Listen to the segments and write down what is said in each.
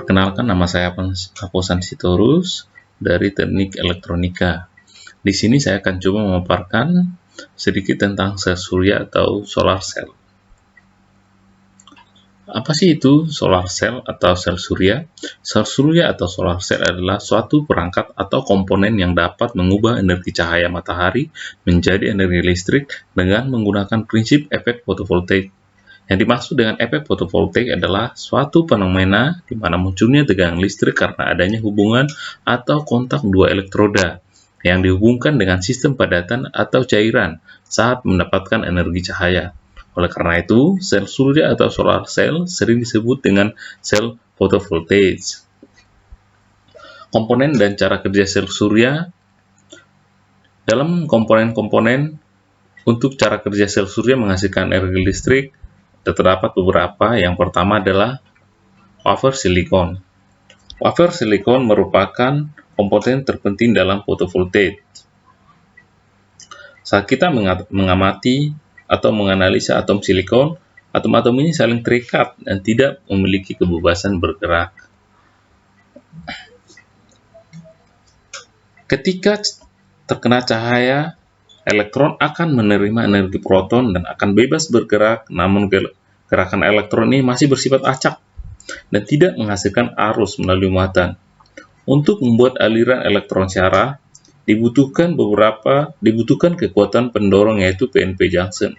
Perkenalkan, nama saya Aposan Sitorus dari Teknik Elektronika. Di sini saya akan coba memaparkan sedikit tentang sel surya atau solar cell. Apa sih itu solar cell atau sel surya? Sel surya atau solar cell adalah suatu perangkat atau komponen yang dapat mengubah energi cahaya matahari menjadi energi listrik dengan menggunakan prinsip efek fotovoltaik. Yang dimaksud dengan efek fotovoltaik adalah suatu fenomena di mana munculnya tegangan listrik karena adanya hubungan atau kontak dua elektroda yang dihubungkan dengan sistem padatan atau cairan saat mendapatkan energi cahaya. Oleh karena itu, sel surya atau solar cell sering disebut dengan sel fotovoltaik. Komponen dan cara kerja sel surya. Dalam komponen-komponen untuk cara kerja sel surya menghasilkan energi listrik, terdapat beberapa. Yang pertama adalah wafer silikon. Wafer silikon merupakan komponen terpenting dalam fotovoltaik. Saat kita mengamati atau menganalisa atom silikon, atom-atom ini saling terikat dan tidak memiliki kebebasan bergerak. Ketika terkena cahaya, elektron akan menerima energi proton dan akan bebas bergerak, namun gerakan elektron ini masih bersifat acak dan tidak menghasilkan arus melalui muatan. Untuk membuat aliran elektron searah, dibutuhkan kekuatan pendorong, yaitu PNP junction.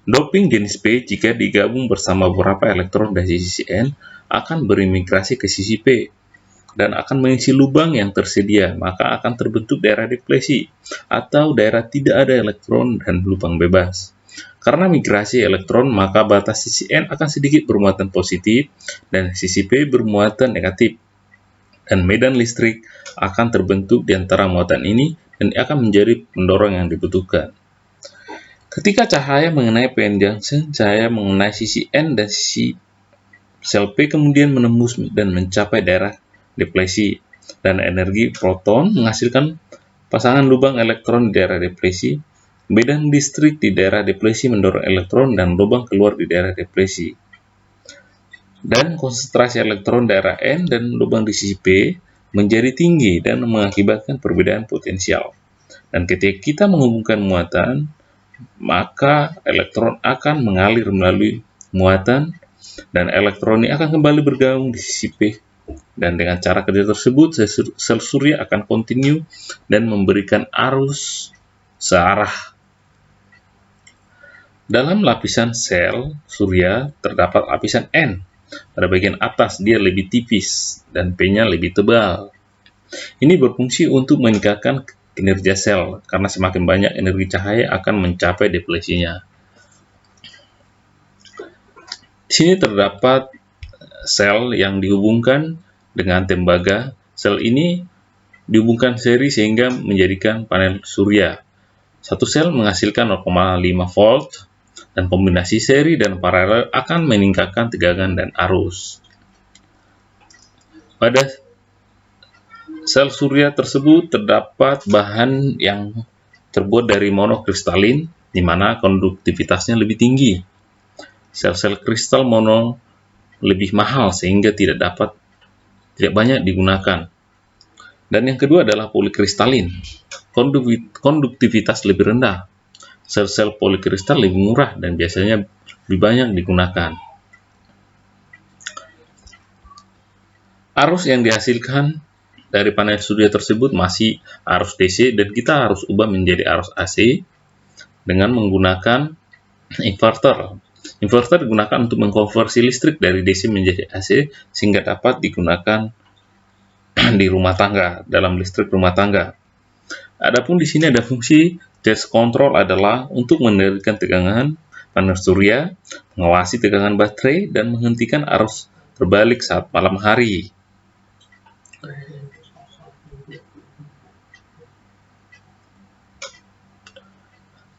Doping jenis P jika digabung bersama beberapa elektron dari sisi N akan berimigrasi ke sisi P dan akan mengisi lubang yang tersedia, maka akan terbentuk daerah deplesi atau daerah tidak ada elektron dan lubang bebas. Karena migrasi elektron, maka batas sisi N akan sedikit bermuatan positif dan sisi P bermuatan negatif. Dan medan listrik akan terbentuk di antara muatan ini dan akan menjadi pendorong yang dibutuhkan. Ketika cahaya mengenai PN junction, cahaya mengenai sisi N dan sisi sel P kemudian menembus dan mencapai daerah deplesi, dan energi proton menghasilkan pasangan lubang elektron di daerah deplesi. Medan listrik di daerah deplesi mendorong elektron dan lubang keluar di daerah deplesi. Dan konsentrasi elektron daerah N dan lubang di sisi P menjadi tinggi dan mengakibatkan perbedaan potensial. Dan ketika kita menghubungkan muatan, maka elektron akan mengalir melalui muatan dan elektron ini akan kembali bergabung di sisi P. Dan dengan cara kerja tersebut, sel surya akan kontinu dan memberikan arus searah. Dalam lapisan sel surya terdapat lapisan N. Pada bagian atas dia lebih tipis dan P-nya lebih tebal. Ini berfungsi untuk meningkatkan kinerja sel karena semakin banyak energi cahaya akan mencapai deplesinya. Di sini terdapat sel yang dihubungkan dengan tembaga. Sel ini dihubungkan seri sehingga menjadikan panel surya. Satu sel menghasilkan 0,5 volt dan kombinasi seri dan paralel akan meningkatkan tegangan dan arus. Pada sel surya tersebut terdapat bahan yang terbuat dari monokristalin, di mana konduktivitasnya lebih tinggi. Sel-sel kristal mono lebih mahal sehingga tidak banyak digunakan. Dan yang kedua adalah polikristalin. Konduktivitas lebih rendah. Sel-sel polikristal lebih murah dan biasanya lebih banyak digunakan. Arus yang dihasilkan dari panel surya tersebut masih arus DC dan kita harus ubah menjadi arus AC dengan menggunakan inverter. Inverter digunakan untuk mengkonversi listrik dari DC menjadi AC sehingga dapat digunakan di rumah tangga, dalam listrik rumah tangga. Adapun di sini ada fungsi charge control, adalah untuk mengendalikan tegangan panel surya, mengawasi tegangan baterai, dan menghentikan arus terbalik saat malam hari.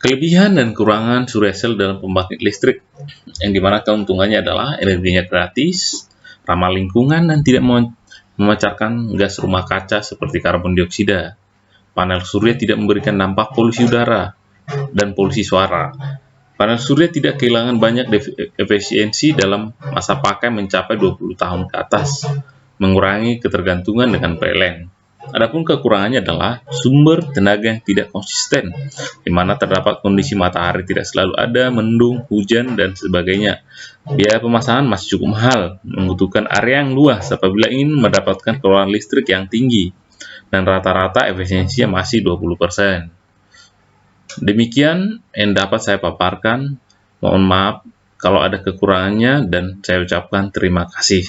Kelebihan dan kekurangan surya cell dalam pembangkit listrik, yang dimana keuntungannya adalah energinya gratis, ramah lingkungan, dan tidak memancarkan gas rumah kaca seperti karbon dioksida. Panel surya tidak memberikan dampak polusi udara dan polusi suara. Panel surya tidak kehilangan banyak efisiensi dalam masa pakai mencapai 20 tahun ke atas, mengurangi ketergantungan dengan PLN. Adapun kekurangannya adalah sumber tenaga yang tidak konsisten, di mana terdapat kondisi matahari tidak selalu ada, mendung, hujan, dan sebagainya. Biaya pemasangan masih cukup mahal, membutuhkan area yang luas apabila ingin mendapatkan keluaran listrik yang tinggi, dan rata-rata efisiensinya masih 20%. Demikian yang dapat saya paparkan. Mohon maaf kalau ada kekurangannya dan saya ucapkan terima kasih.